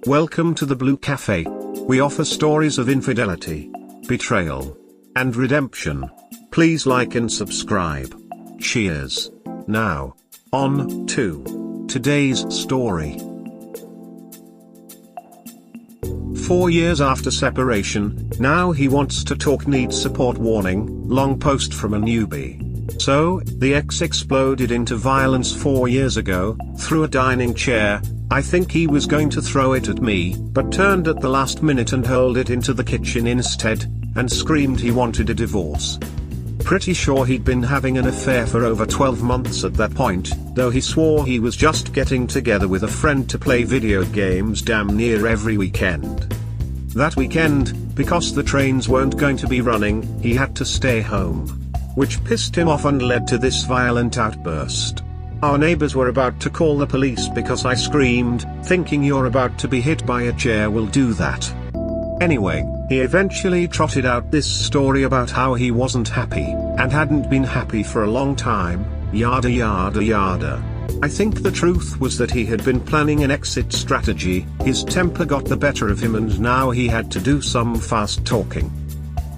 Welcome to the Blue Cafe. We offer stories of infidelity, betrayal, and redemption. Please like and subscribe. Cheers. Now, on to today's story. 4 years after separation, now he wants to talk, needs support. Warning, long post from a newbie. So, the ex exploded into violence 4 years ago, threw a dining chair. I think he was going to throw it at me, but turned at the last minute and hurled it into the kitchen instead, and screamed he wanted a divorce. Pretty sure he'd been having an affair for over 12 months at that point, though he swore he was just getting together with a friend to play video games damn near every weekend. That weekend, because the trains weren't going to be running, he had to stay home. Which pissed him off and led to this violent outburst. Our neighbours were about to call the police because I screamed, thinking you're about to be hit by a chair will do that. Anyway, he eventually trotted out this story about how he wasn't happy, and hadn't been happy for a long time, yada yada yada. I think the truth was that he had been planning an exit strategy, his temper got the better of him and now he had to do some fast talking.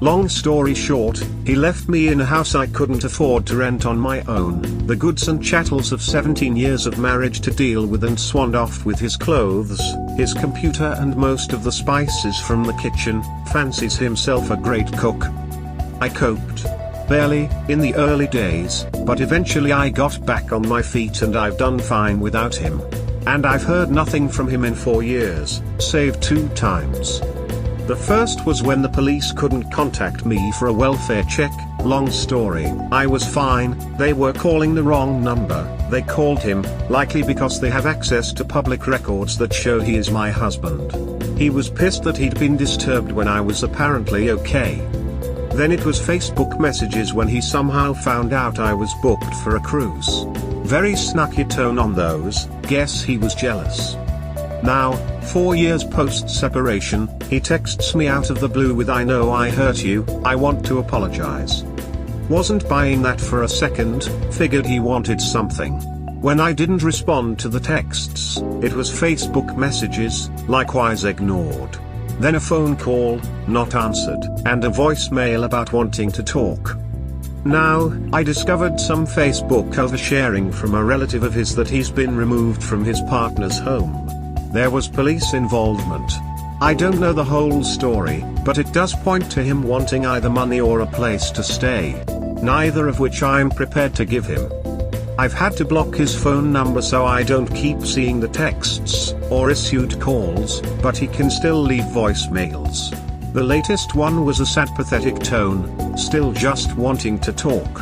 Long story short, he left me in a house I couldn't afford to rent on my own, the goods and chattels of 17 years of marriage to deal with, and swanned off with his clothes, his computer and most of the spices from the kitchen. Fancies himself a great cook. I coped. Barely, in the early days, but eventually I got back on my feet and I've done fine without him. And I've heard nothing from him in 4 years, save 2 times. The first was when the police couldn't contact me for a welfare check. Long story, I was fine, they were calling the wrong number. They called him, likely because they have access to public records that show he is my husband. He was pissed that he'd been disturbed when I was apparently okay. Then it was Facebook messages when he somehow found out I was booked for a cruise. Very snarky tone on those, guess he was jealous. Now, 4 years post-separation, he texts me out of the blue with "I know I hurt you, I want to apologize." Wasn't buying that for a second, figured he wanted something. When I didn't respond to the texts, it was Facebook messages, likewise ignored. Then a phone call, not answered, and a voicemail about wanting to talk. Now, I discovered some Facebook oversharing from a relative of his that he's been removed from his partner's home. There was police involvement. I don't know the whole story, but it does point to him wanting either money or a place to stay. Neither of which I'm prepared to give him. I've had to block his phone number so I don't keep seeing the texts, or issued calls, but he can still leave voicemails. The latest one was a sad pathetic tone, still just wanting to talk.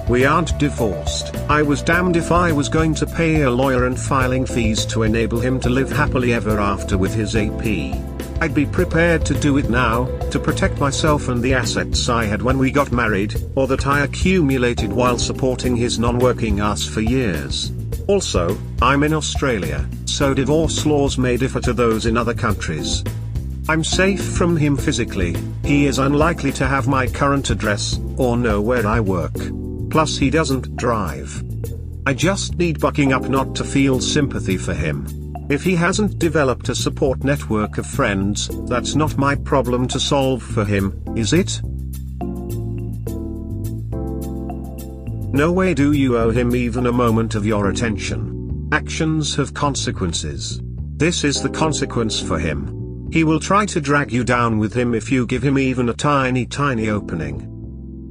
We aren't divorced. I was damned if I was going to pay a lawyer and filing fees to enable him to live happily ever after with his AP. I'd be prepared to do it now, to protect myself and the assets I had when we got married, or that I accumulated while supporting his non-working ass for years. Also, I'm in Australia, so divorce laws may differ to those in other countries. I'm safe from him physically, he is unlikely to have my current address, or know where I work. Plus he doesn't drive. I just need bucking up not to feel sympathy for him. If he hasn't developed a support network of friends, that's not my problem to solve for him, is it? No way do you owe him even a moment of your attention. Actions have consequences. This is the consequence for him. He will try to drag you down with him if you give him even a tiny opening.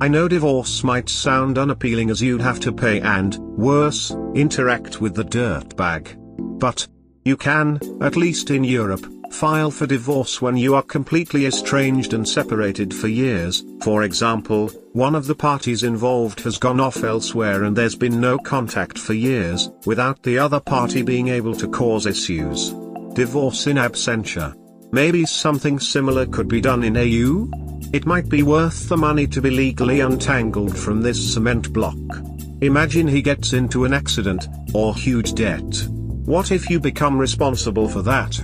I know divorce might sound unappealing as you'd have to pay and, worse, interact with the dirtbag. But you can, at least in Europe, file for divorce when you are completely estranged and separated for years. For example, one of the parties involved has gone off elsewhere and there's been no contact for years, without the other party being able to cause issues. Divorce in absentia. Maybe something similar could be done in AU? It might be worth the money to be legally untangled from this cement block. Imagine he gets into an accident, or huge debt. What if you become responsible for that?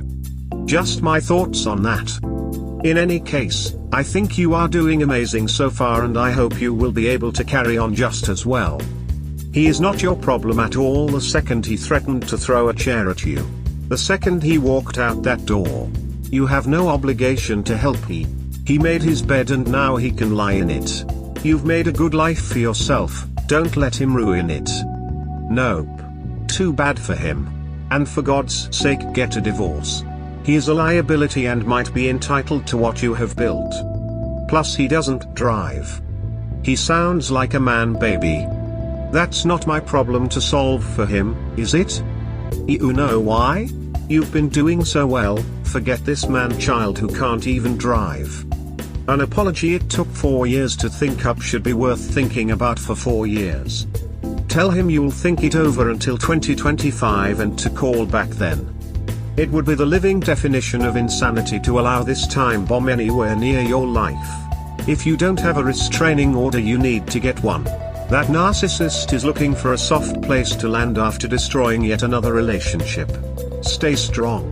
Just my thoughts on that. In any case, I think you are doing amazing so far and I hope you will be able to carry on just as well. He is not your problem at all the second he threatened to throw a chair at you. The second he walked out that door. You have no obligation to help. He made his bed and now he can lie in it. You've made a good life for yourself, don't let him ruin it. Nope. Too bad for him. And for God's sake, get a divorce. He is a liability and might be entitled to what you have built. Plus he doesn't drive. He sounds like a man baby. That's not my problem to solve for him, is it? You know why? You've been doing so well, forget this man-child who can't even drive. An apology it took 4 years to think up should be worth thinking about for 4 years. Tell him you'll think it over until 2025 and to call back then. It would be the living definition of insanity to allow this time bomb anywhere near your life. If you don't have a restraining order, you need to get one. That narcissist is looking for a soft place to land after destroying yet another relationship. Stay strong.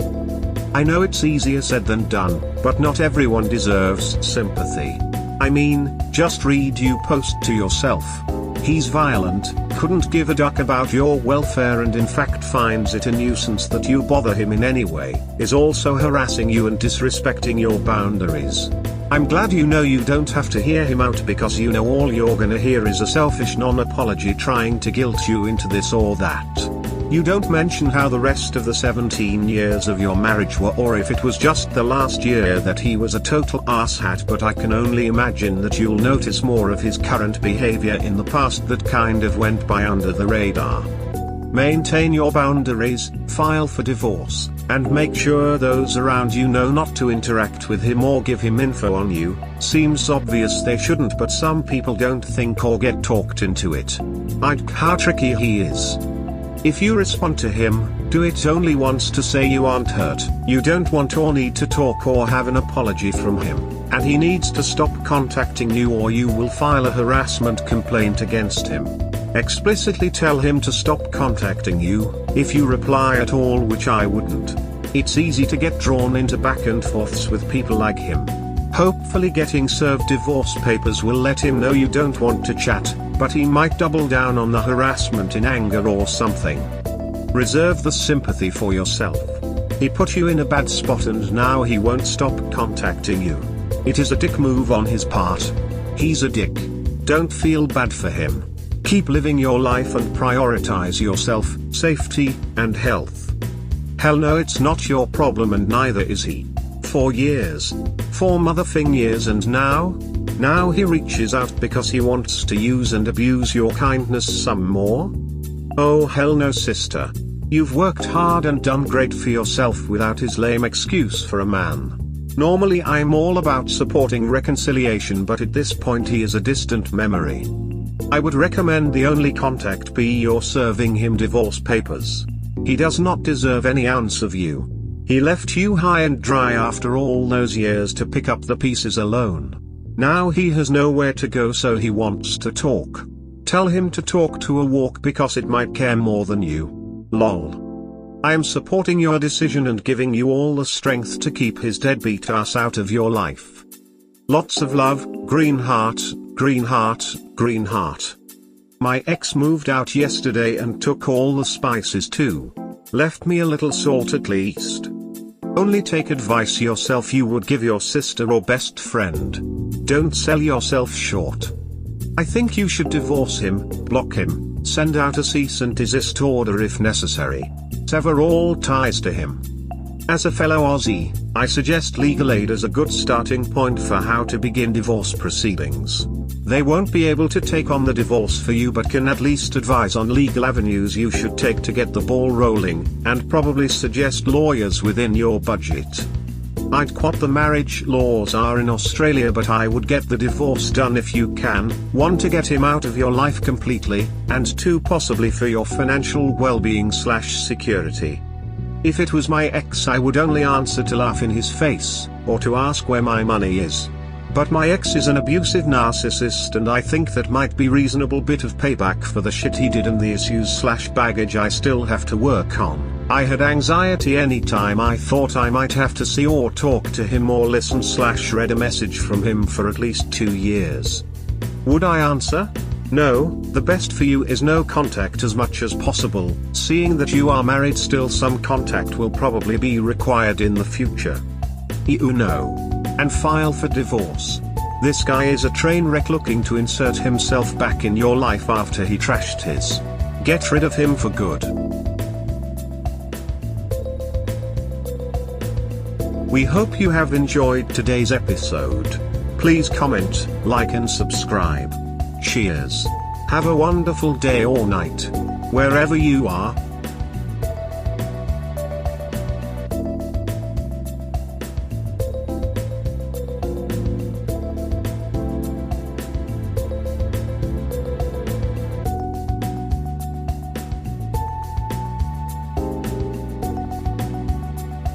I know it's easier said than done, but not everyone deserves sympathy. I mean, just read you post to yourself. He's violent, couldn't give a duck about your welfare and in fact finds it a nuisance that you bother him in any way, is also harassing you and disrespecting your boundaries. I'm glad you know you don't have to hear him out because you know all you're gonna hear is a selfish non-apology trying to guilt you into this or that. You don't mention how the rest of the 17 years of your marriage were or if it was just the last year that he was a total asshat, but I can only imagine that you'll notice more of his current behavior in the past that kind of went by under the radar. Maintain your boundaries, file for divorce, and make sure those around you know not to interact with him or give him info on you. Seems obvious they shouldn't, but some people don't think or get talked into it. How tricky he is. If you respond to him, do it only once to say you aren't hurt, you don't want or need to talk or have an apology from him, and he needs to stop contacting you or you will file a harassment complaint against him. Explicitly tell him to stop contacting you, if you reply at all, which I wouldn't. It's easy to get drawn into back and forths with people like him. Hopefully getting served divorce papers will let him know you don't want to chat, but he might double down on the harassment in anger or something. Reserve the sympathy for yourself. He put you in a bad spot and now he won't stop contacting you. It is a dick move on his part. He's a dick. Don't feel bad for him. Keep living your life and prioritize yourself, safety, and health. Hell no, it's not your problem and neither is he. 4 years. 4 motherfucking years, and now he reaches out because he wants to use and abuse your kindness some more? Oh hell no, sister. You've worked hard and done great for yourself without his lame excuse for a man. Normally I'm all about supporting reconciliation, but at this point he is a distant memory. I would recommend the only contact be your serving him divorce papers. He does not deserve any ounce of you. He left you high and dry after all those years to pick up the pieces alone. Now he has nowhere to go, so he wants to talk. Tell him to talk to a walk because it might care more than you. Lol. I am supporting your decision and giving you all the strength to keep his deadbeat ass out of your life. Lots of love, green heart, green heart, green heart. My ex moved out yesterday and took all the spices too. Left me a little salt at least. Only take advice yourself you would give your sister or best friend. Don't sell yourself short. I think you should divorce him, block him, send out a cease and desist order if necessary. Sever all ties to him. As a fellow Aussie, I suggest legal aid as a good starting point for how to begin divorce proceedings. They won't be able to take on the divorce for you, but can at least advise on legal avenues you should take to get the ball rolling, and probably suggest lawyers within your budget. I'd quote the marriage laws are in Australia, but I would get the divorce done if you can. 1, to get him out of your life completely, and 2, possibly for your financial well-being/security. If it was my ex, I would only answer to laugh in his face, or to ask where my money is. But my ex is an abusive narcissist, and I think that might be reasonable bit of payback for the shit he did and the issues/baggage I still have to work on. I had anxiety anytime I thought I might have to see or talk to him or listen/read a message from him for at least 2 years. Would I answer? No, the best for you is no contact as much as possible. Seeing that you are married, still some contact will probably be required in the future. You know. And file for divorce. This guy is a train wreck looking to insert himself back in your life after he trashed his. Get rid of him for good. We hope you have enjoyed today's episode. Please comment, like and subscribe. Cheers. Have a wonderful day or night, wherever you are.